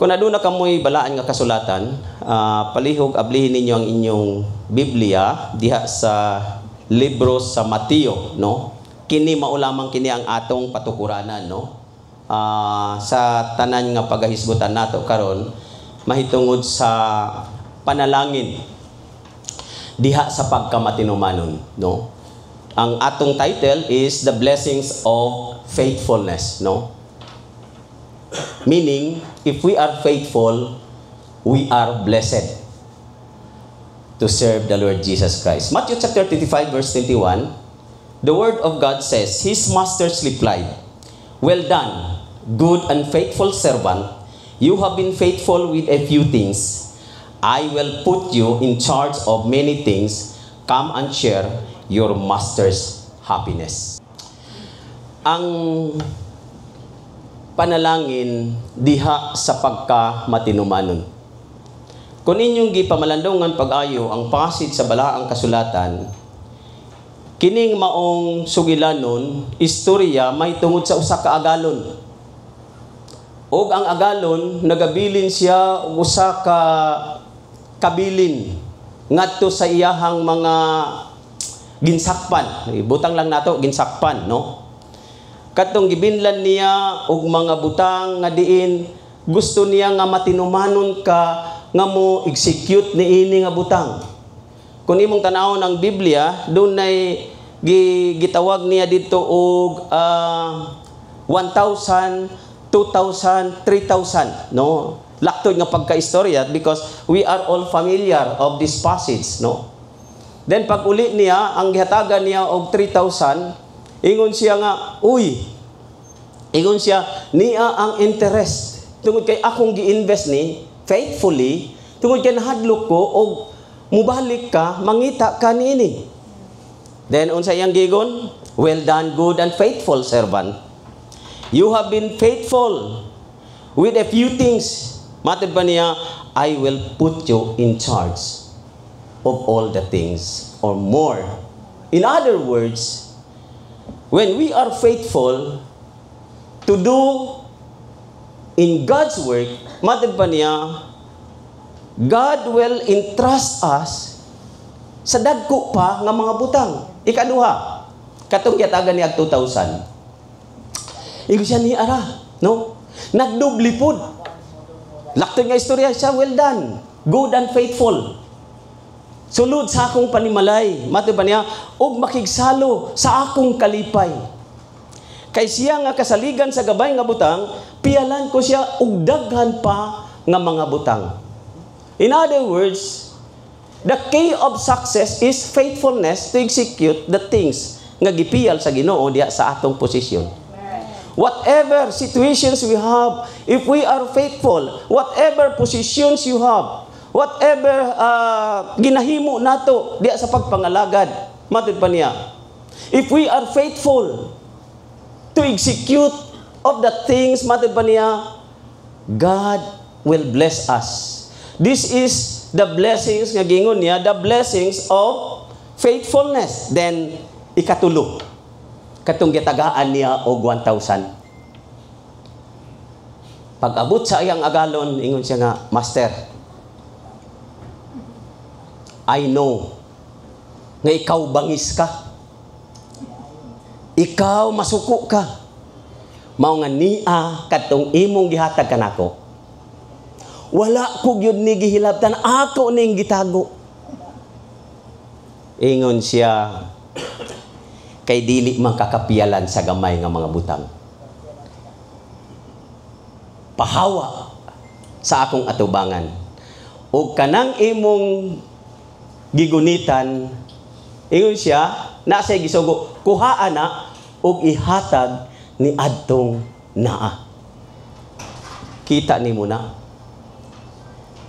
Kung aduna kamoy balaan nga kasulatan, palihog ablihin ninyo ang inyong Biblia diha sa libro sa Mateo, no? Kini maulamang kini ang atong patukuranan, no? Sa tanan nga pagahisgutan nato karon mahitungod sa panalangin diha sa pagkamatinumanon, no? Ang atong title is The Blessings of Faithfulness, no? Meaning, if we are faithful, we are blessed to serve the Lord Jesus Christ. Matthew chapter 25 verse 21, the word of God says, His masters replied, "Well done, good and faithful servant. You have been faithful with a few things. I will put you in charge of many things. Come and share your master's happiness." Ang panalangin diha sa pagkamatinumanon. Kung inyong gipamalandongan pag-ayo ang pasid sa balaang kasulatan, kining maong sugilanon, istorya may tungod sa usa ka agalon. Og ang agalon nagabilin siya og usa ka kabilin ngadto sa iyahang mga ginsakpan. Butang lang nato ginsakpan, no? Katong gibinlan niya og mga butang nga diin gusto niya nga matinumanon ka nga mo execute niini nga butang. Kung imong tan-awon ang Biblia, dunay gitawag niya dito og 1,000, 2,000, 3,000, no? Laktod nga pagkaistorya because we are all familiar of this passage, no? Then pag uli niya ang gihatagan niya og 3,000, ingon siya nga, ingon siya, niya ang interest. Tungod kay akong gi-invest ni, faithfully, tungod kay nahadlok ko, o mubalik ka, mangita ka niini. Then, unsa iyang gigon? Well done, good and faithful servant. You have been faithful with a few things. Matod ba niya, I will put you in charge of all the things or more. In other words, when we are faithful to do in God's work, matod pa niya, God will entrust us sa dagko pa nga mga butang. Ikaduha, katong yatagan niya 2,000. Igo siya ni ara, no? Nagdubli pod. Laktod nga istorya siya, well done, good and faithful. Sulod sa akong panimalay, matod pa niya, og makigsalo sa akong kalipay. Kay siya nga kasaligan sa gabay nga butang, piyalan ko siya og daghan pa nga mga butang. In other words, the key of success is faithfulness to execute the things nga gipiyal sa Ginoo diya sa atong posisyon. Whatever situations we have, if we are faithful, whatever positions you have, whatever ginahimo nato diya sa pagpangalagad, matod pa niya, if we are faithful to execute of the things, matod pa niya, God will bless us. This is the blessings nga gingon niya, the blessings of faithfulness. Then, ikatulo, katong gitagaan niya og 1,000. Pag-abot sa iyang agalon, ingon siya nga, Master, I know nga ikaw bangis ka. Ikaw masuko ka. Mao nga niya katong imong gihatag kanako. Wala ko gyud ni gihilabtan, ako ning gitago. Ingon siya, kay dili man kakapiyalan sa gamay nga mga butang. Pahawa sa akong atubangan. O kanang imong gigunitan, ingon siya, nasa gisugo, kuhaan na og ihatag ni adtong naa. Kita ni mo na.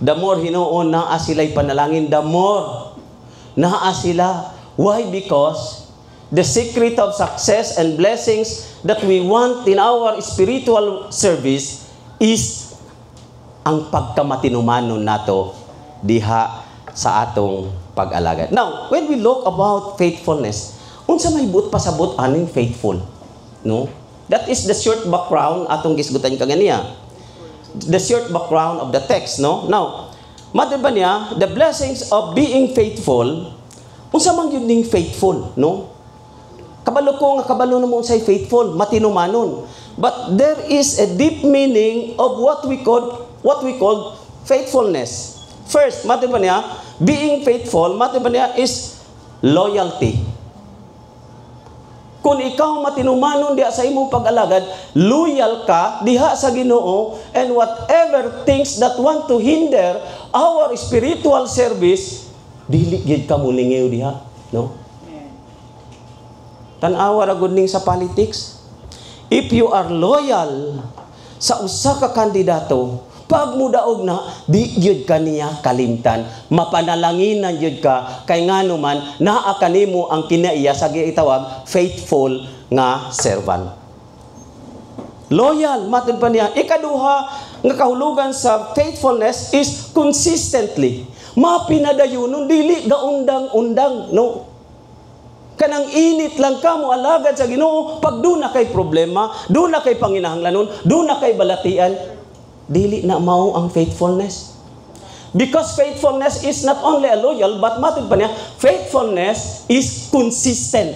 The more hinuon naa sila'y panalangin, the more naa sila. Why? Because the secret of success and blessings that we want in our spiritual service is ang pagkamatinumanon nato diha sa atong pag-alagad. Now, when we look about faithfulness, unsa may buot pasabot aning faithful, no? That is the short background atong gisgutan kaganiya. the short background of the text, no? Now, matter ba niya, the blessings of being faithful, unsa man yun ning faithful, no? Kabalo ko nga kabalo na mo unsay faithful, matinumanon. But there is a deep meaning of what we call faithfulness. First, matter ba niya, being faithful, matter ba niya is loyalty. Kung ikaw matinumanon diha sa imong pag-alagad, loyal ka diha sa Ginoo, and whatever things that want to hinder our spiritual service, dili gyud ka mulingaw diha, no? Tan-awa ra gud ning sa politics. If you are loyal sa usa ka kandidato, pag mudaog na, di yun ka niya kalimtan. Mapanalanginan yun ka, kay ngano man, naa kanimo ang kinaiya sa giitawag, faithful nga servant. Loyal, matod pa niya. Ikaduha, nga kahulugan sa faithfulness is consistently. Mapinadayunon, dili gaundang-undang, no? Kanang init lang ka mo alagad sa Ginoo, pag doon na kay problema, doon na kay panginahanglanon, doon na kay balatian, dili na mao ang faithfulness. Because faithfulness is not only a loyal, but matod pa niya, faithfulness is consistent.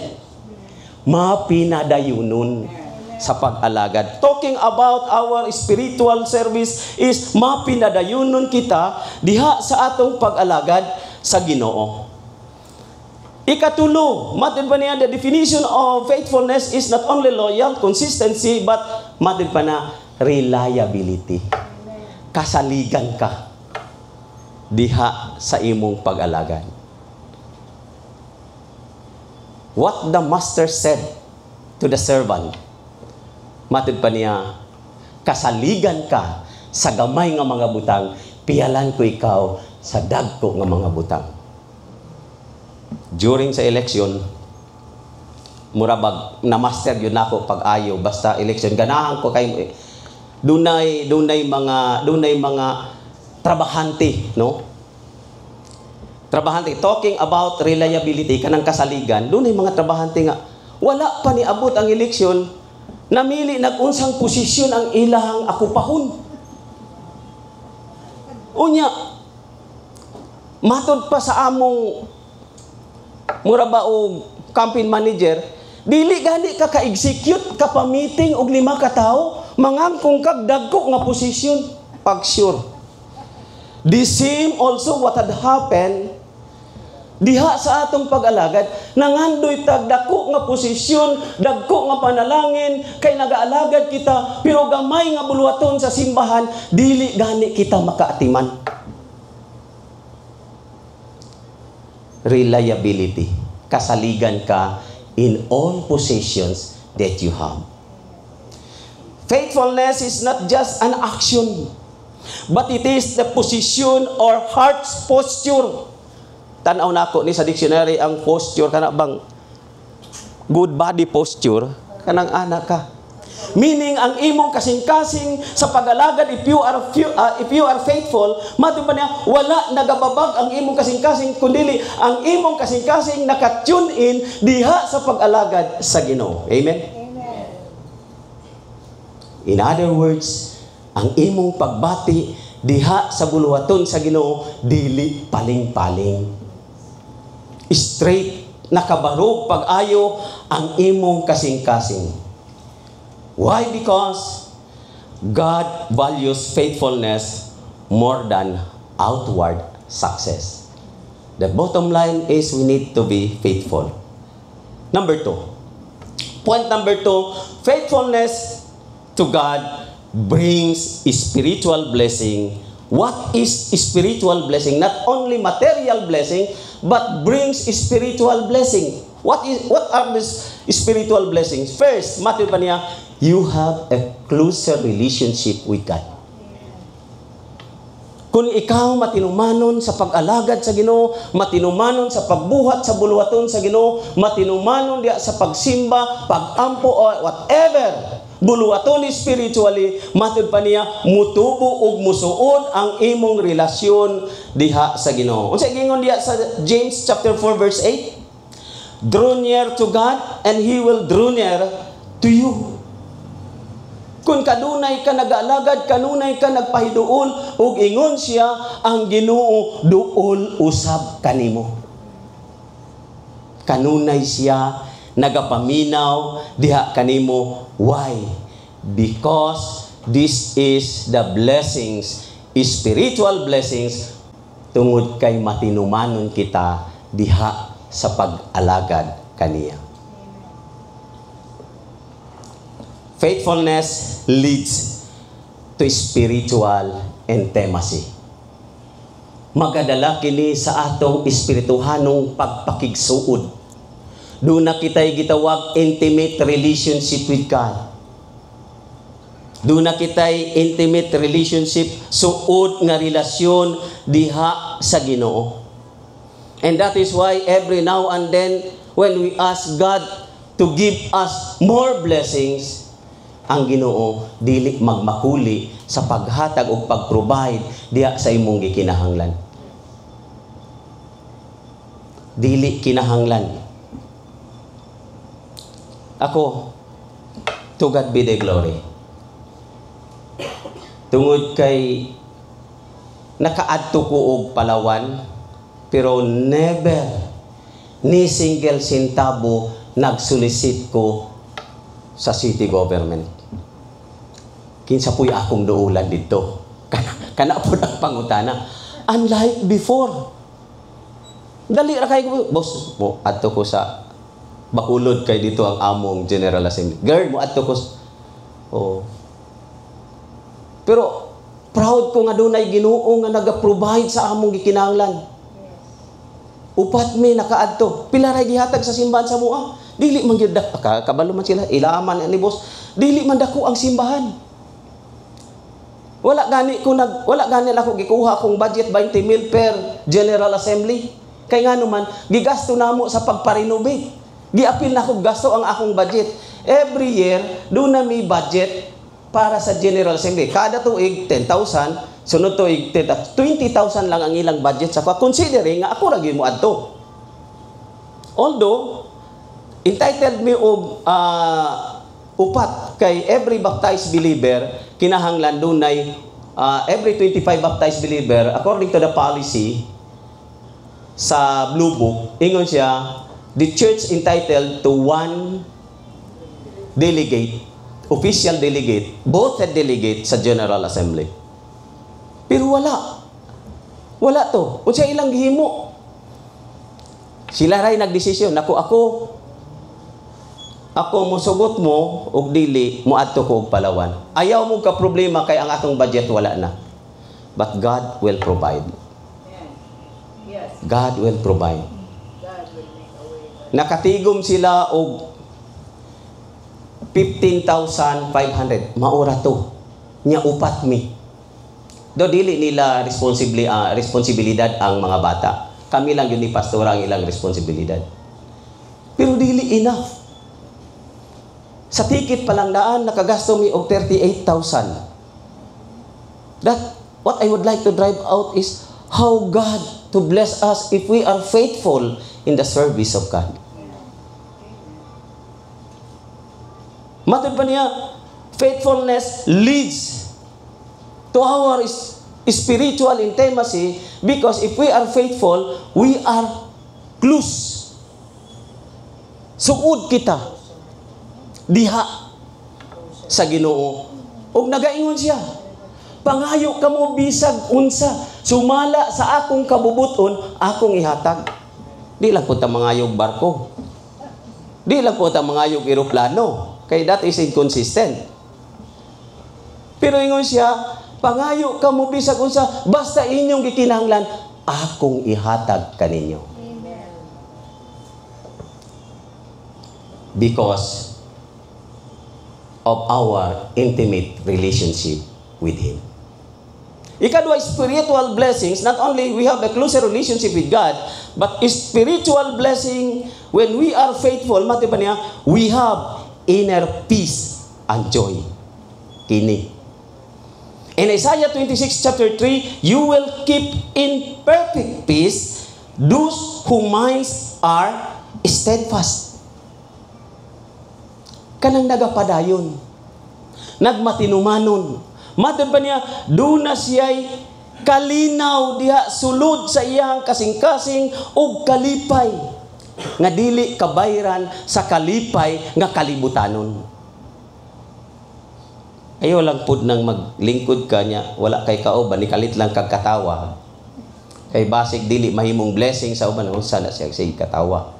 Mapinadayunon sa pag-alagad. Talking about our spiritual service is mapinadayunon kita diha sa atong pag-alagad sa Ginoo. Ikatulo, matod pa niya, the definition of faithfulness is not only loyal, consistency, but matod pa na, reliability. Kasaligan ka diha sa imong pag-alagad. What the master said to the servant, matod pa niya, kasaligan ka sa gamay nga mga butang, piyalan ko ikaw sa dagko nga mga butang. During sa election, murabag na master yun ako pag-ayo basta election, ganahan ko kay dunay mga trabahante, no? Trabahante, talking about reliability kanang kasaligan, dunay mga trabahante nga wala pa ni abot ang eleksyon, namili nag-unsang posisyon ang ilahang akupahon. Unya, matod pa sa among muraba o campaign manager, dili gani ka ka-execute ka pa meeting og 5 ka tawo, mangangkong kag dagko nga posisyon pag sure. The same also what had happened diha sa atong pag-alagad, nangandoy tag dako nga posisyon, dagko nga panalangin kay nagaalagad kita, pero gamay nga buluhaton sa simbahan, dili gani kita makaatiman. Reliability. Kasaligan ka in all positions that you have. Faithfulness is not just an action, but it is the position or heart's posture. Tanaw na ako ni sa dictionary ang posture, kana bang good body posture, kanang anak ka. Meaning, ang imong kasing-kasing sa pag-alagad, if you are faithful, matod pa niya, wala nagababag ang imong kasing-kasing, kundi ang imong kasing-kasing naka-tune in diha sa pag-alagad sa Ginoo. Amen? Amen. In other words, ang imong pagbati diha sa buluhaton sa Ginoo, dili paling-paling. Straight, nakabarog pag-ayo ang imong kasing-kasing. Why? Because God values faithfulness more than outward success. The bottom line is we need to be faithful. Number 2. Point number 2, faithfulness to God brings spiritual blessing. What is spiritual blessing? Not only material blessing, but brings spiritual blessing. What are these spiritual blessings? First, matod pa niya, you have a closer relationship with God. Kung ikaw matinumanon sa pag-alagad sa Ginoo, matinumanon sa pagbuhat sa buluhaton sa Ginoo, matinumanon diya sa pagsimba, pagampo o whatever, buluhaton spiritually, matod pa niya, mutubo ug musuod ang imong relasyon diha sa Ginoo. Unsa gingon diya sa James chapter 4 verse 8? Draw near to God and He will draw near to you. Kung kanunay ka nag-alagad, kanunay ka nagpahiduol, ug ingon siya, ang Ginoo duol usab kanimo. Kanunay siya nagapaminaw diha kanimo. Why? Because this is the blessings, spiritual blessings, tungod kay matinumanon kita diha sa pag-alagad kaniya. Faithfulness leads to spiritual intimacy. Magadala kini sa atong espirituhanong pagpakigsuod. Doon na kita'y gitawag intimate relationship with God. Doon na kita'y intimate relationship, suod nga relasyon diha sa Ginoo. And that is why every now and then, when we ask God to give us more blessings, ang Ginoo dili magmakuli sa paghatag o pag-provide diha sa imong gikinahanglan. Dili kinahanglan. Ako, to God be the glory. Tungod kay nakaadto ko og Palawan, pero never ni single centavo nagsolicit ko sa city government. Kinsa po'y akong duulan dito. Kana po ang pangutana. Unlike before. Dali ra kay ko, boss, mo adto ko sa Bacolod kay dito ang among General Assembly. Girl, mo adto ko. Oh. Pero proud ko nga dunay Ginoo nga naga-provide sa among gikinahanglan. Upat mi nakaadto. Pila ra gihatag sa simbahan sa mua. Dili man gyud kabalo man sila. Ilaman ni boss. Dili man dako ang simbahan. Wala gani ako gikuha kong budget 20 mil per General Assembly. Kay nga naman, gigasto namo sa pagpa-renovate. Giapil na ako gasto ang akong budget. Every year, doon na may budget para sa General Assembly. Kada tuig, 10,000. Sunod tuig, 20,000 lang ang ilang budget sa kwa. Considering nga ako ragi mo adto. Although, entitled me og upat kay every baptized believer, kinahanglan dunay every 25 baptized believer, according to the policy sa Blue Book, ingon siya, the church entitled to one delegate, official delegate, both head delegate sa General Assembly. Pero wala to. Kung siya ilang gihimo, sila ray nagdesisyon, ako mosugot mo og dili mo adto ko og Palawan. Ayaw mo ka problema kay ang atong budget wala na. But God will provide. Yes. God will provide. God will make a way. Nakatigom sila og 15,500. Maura to. Nya upat mi. Do dili nila responsibilidad ang mga bata. Kami lang yun ni pastora ang ilang responsibilidad. Pero dili enough. Sa ticket pa lang daan, nakagasto mi og 38,000. What I would like to drive out is how God to bless us if we are faithful in the service of God. Matod pa niya, faithfulness leads to our spiritual intimacy because if we are faithful, we are close. Suod kita diha sa Ginoo. Og nagaingon siya, pangayo kamo bisag unsa, sumala sa akong kabubuton, akong ihatag. Di lang po ta mangayog barko. Di lang po ta mangayog eroplano. Kay that is inconsistent. Pero ingon siya, pangayo kamo bisag unsa, basta inyong gikinahanglan, akong ihatag kaninyo. Amen. Because of our intimate relationship with Him. Ikadwa, spiritual blessings, not only we have a closer relationship with God, but spiritual blessing, when we are faithful, mati pa niya, we have inner peace and joy. Kini. In Isaiah 26 chapter 3, you will keep in perfect peace those whose minds are steadfast. Kanang nagapadayon. nagmatinumanon. Matod pa niya, doon na siya'y kalinaw diha sulod sa iyang kasing-kasing ug kalipay nga dili kabayran sa kalipay nga kalibutanon. Ayaw lang pud nang maglingkod ka niya, wala kay kauban, nikalit lang kag katawa. Kay basig dili mahimong blessing sa uban, unsa na siya say katawa.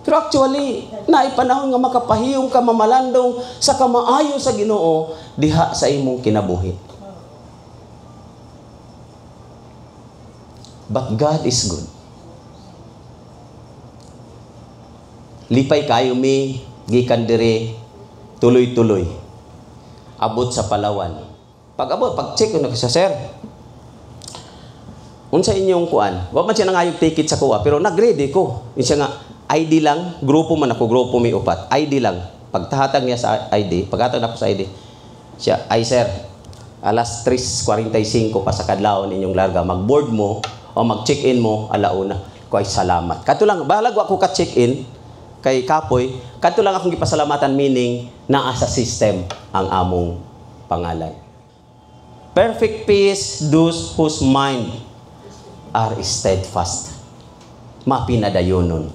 Pero actually, naipanahon nga makapahiyong ka mamalandong sa kamaayo sa Ginoo diha sa imong kinabuhi. But God is good. Lipay kayo mi, gikan dire, tuloy-tuloy. Abot sa Palawan. Pag-abot, pag-check ko na sa sir. Unsa inyong kuan? Wa man siya nangayog ticket sa kuha, pero nag-ready ko. Siya nga, ID lang, grupo man ako, grupo may upat. ID lang. Pagtahatag niya sa ID, paghatag na ako sa ID, siya, ay sir, alas 3:45 pa sa kadlawon inyong larga, mag-board mo, o mag-check-in mo, alauna. Ko ay salamat. Kato lang, balag ako ka-check-in, kay Kapoy, kato lang akong gipasalamatan, meaning, naa sa system ang among pangalan. Perfect peace, those whose mind are steadfast. Mapinadayonon.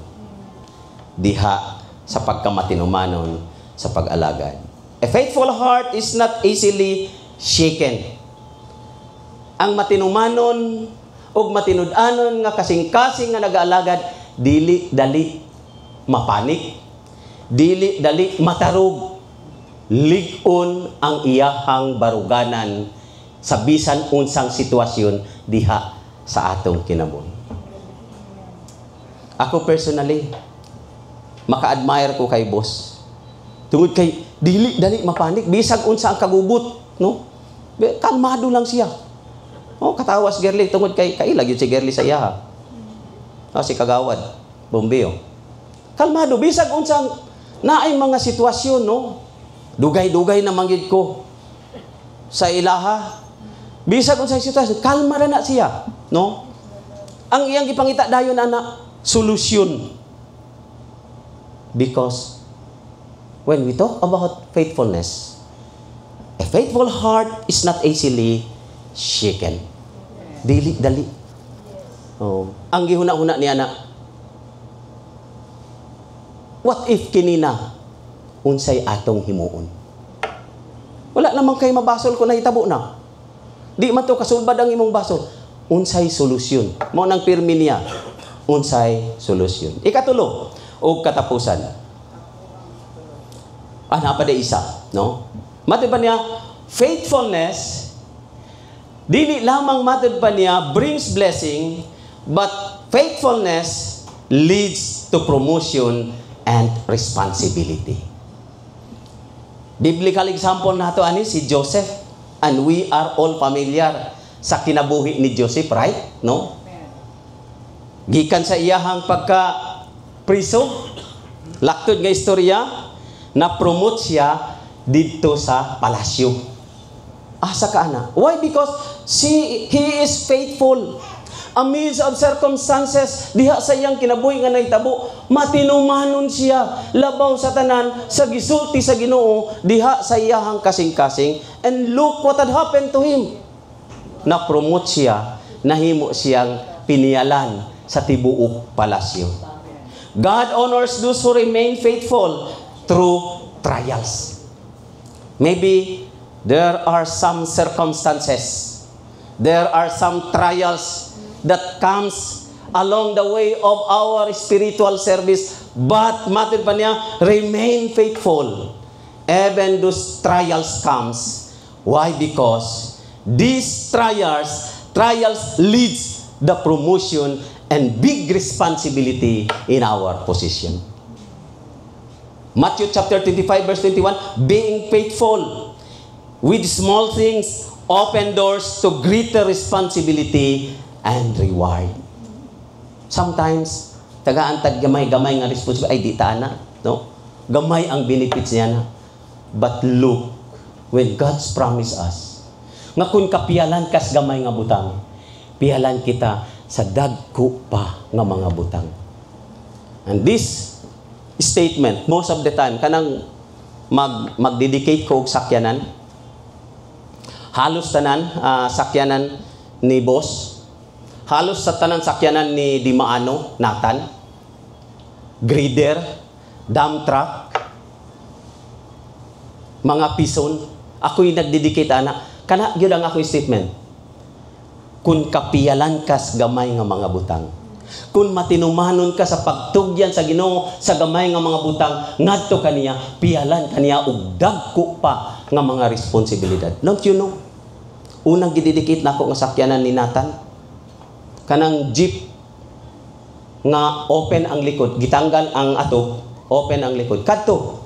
Diha sa pagkamatinumanon sa pag-alagad. A faithful heart is not easily shaken. Ang matinumanon ug matinud-anon nga kasing-kasing nga nag-aalagad, dili dali mapanik, dili dali matarog, lig-on ang iyahang baruganan sa bisan unsang sitwasyon diha sa atong kinabuhi. Ako personally, maka-admire ko kay boss. Tungod kay dili dali mapanik, bisag unsa ang kagubot, no? Kalmado lang siya. Oh, katawas Gerli tungod kay kailag yun si Gerli sa iya. Si Kagawad, Bombeo. Kalmado bisag unsang naay mga sitwasyon, no? Dugay-dugay na manggid ko sa ilaha. Bisag unsang sitwasyon, kalma na siya, no? Ang iyang gipangita dayon ana solusyon. Because when we talk about faithfulness, a faithful heart is not easily shaken. Dili dali. Oh, ang gihuna-huna niya na, what if kinina unsay atong himuon? Wala namang kay mabasol ko na hitabo na. Di man to kasulbad ang imong basol. Unsay solusyon? Mao nang pirmi niya. Unsay solusyon. Ikatulo, o katapusan. Napa de isa, no? Matod pa niya, faithfulness, dili lamang matod pa niya brings blessing, but faithfulness leads to promotion and responsibility. Biblical example nato ani si Joseph, and we are all familiar sa kinabuhi ni Joseph, right? No? Gikan sa iyahang pagka-priso, laktod nga istorya, na-promote siya dito sa palasyo. Asa ka ana? Why? Because he is faithful. Amidst of circumstances, diha sa iyang kinabuhi nga nahitabo, matinumanon siya, labaw sa tanan, sa gisulti sa Ginoo, diha sa iyahang kasing-kasing. And look what had happened to him. Na-promote siya, nahimo siyang piniyalan sa tibuok palasyo. God honors those who remain faithful through trials. Maybe there are some circumstances, there are some trials that comes along the way of our spiritual service, but matod pa niya, remain faithful. Even those trials comes. Why? Because these trials leads the promotion and big responsibility in our position. Matthew chapter 25 verse 21, being faithful with small things open doors to greater responsibility and reward. Sometimes, tagaantag gamay-gamay nga responsibility, ay di taana, no? Gamay ang benefits niya na. But look, when God's promised us, nga kung kapiyalan kas gamay nga butang, piyalan kita sa dagko pa nga mga butang. And this statement, most of the time, kanang magdedicate ko og sakyanan. Halos tanan sakyanan ni boss. Halos sa tanan sakyanan ni Dimaano, Nathan. Grader, dump truck, mga pison. Ako'y nagdedicate ana. Kana gyud ang ako'y statement. Kung kapiyalan kas gamay nga mga butang. Kung matinumanon ka sa pagtugyan sa Ginoo sa gamay nga mga butang, ngadto kaniya, piyalan kaniya og dagko pa nga mga responsibilidad. Don't you know? Unang gidedicate nako nga sakyanan ni Nathan, kanang jeep nga open ang likod, gitanggal ang ato, open ang likod. Kadto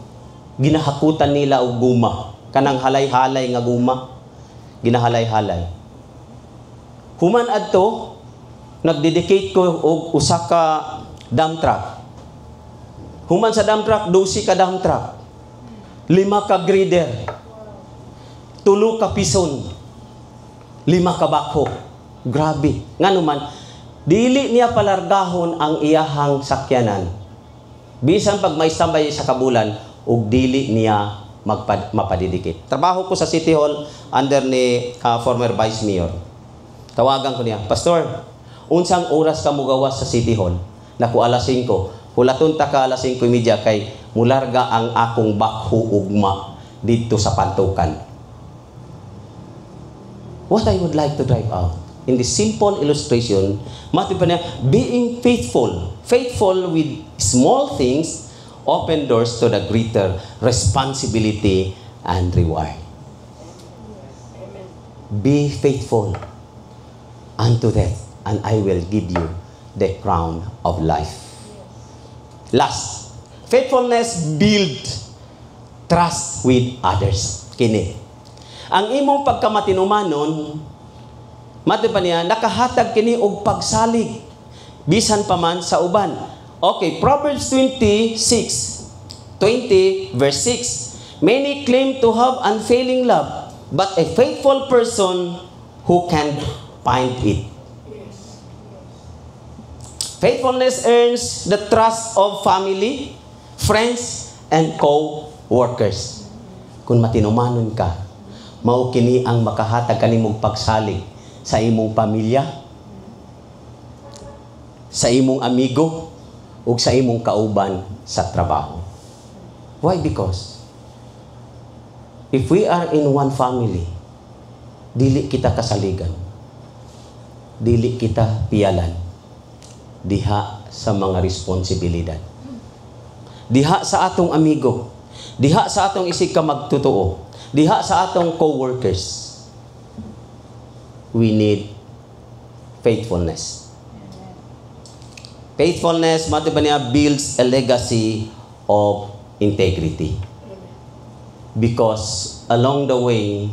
ginahakutan nila og guma, kanang halay-halay nga guma, ginahalay-halay. Human adto nagdedicate ko og usa ka dump truck. Human sa dump truck, 12 ka dump truck. 5 ka grader. 3 ka pison. 5 ka bakho. Grabe. Nganuman, dili niya palargahon ang iyahang sakyanan. Bisan pag may standby sa kabulan, ug dili niya mapadidikit. Trabaho ko sa City Hall under ni former Vice Mayor. Tawagan ko niya, Pastor, unsang oras ka mugawas sa City Hall? Naku alas 5. Hulaton ta ka alas 5:30 kay mularga ang akong bakho ugma dito sa Pantukan. What I would like to drive out in this simple illustration, mati pa niya, being faithful. Faithful with small things open doors to the greater responsibility and reward. Be faithful unto death, and I will give you the crown of life. Last, faithfulness build trust with others. Kini. Ang imong pagkamatinumanon, mati pa niya, nakahatag kini og pagsalig. Bisan pa man sa uban. Okay, Proverbs 20 verse 6. Many claim to have unfailing love, but a faithful person who can find it. Faithfulness earns the trust of family, friends, and co-workers. Kung matinumanon ka, mao kini ang makahatag kanimong pagsalig sa imong pamilya, sa imong amigo, ug sa imong kauban sa trabaho. Why? Because if we are in one family, dili kita kasaligan, dili kita piyalan, diha sa mga responsibilidad, diha sa atong amigo, diha sa atong isig ka magtotoo, diha sa atong co-workers. We need faithfulness. Faithfulness, mati ba niya, builds a legacy of integrity. Because along the way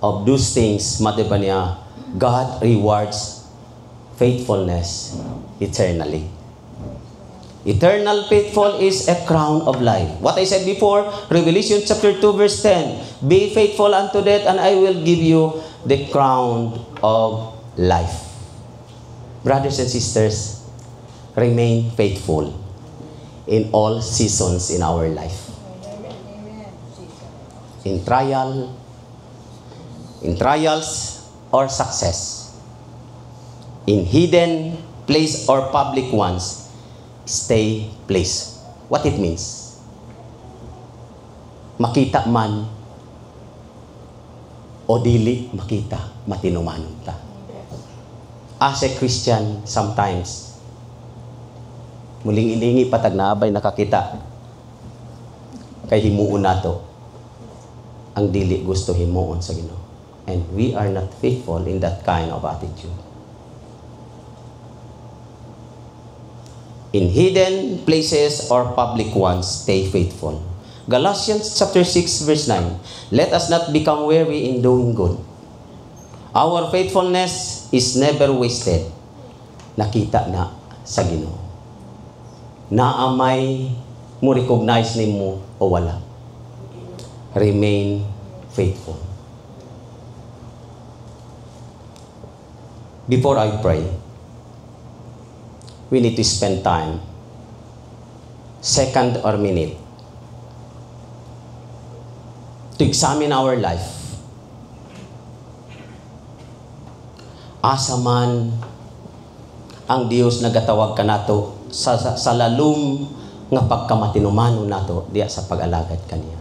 of those things, mati ba niya, God rewards faithfulness eternally. Eternal faithful is a crown of life. What I said before, Revelation chapter 2 verse 10, be faithful unto death and I will give you the crown of life. Brothers and sisters, remain faithful in all seasons in our life. In trials or success, in hidden place or public ones, stay place. What it means? Makita man o dili makita, matinumanon ta. As a Christian, sometimes muling ilingi patag naabay nakakita kay himuon nato ang dili gusto himuon sa Ginoo, and we are not faithful in that kind of attitude. In hidden places or public ones, stay faithful. Galatians chapter 6 verse 9, let us not become weary in doing good. Our faithfulness is never wasted. Nakita na sa Ginoo. Naamay mo recognize nimo o wala. Remain faithful. Before I pray, we need to spend time, second or minute, to examine our life. Asa man ang Dios nagatawag kanato sa lalom nga pagkamatinumanon nato diya sa pag-alagad kaniya.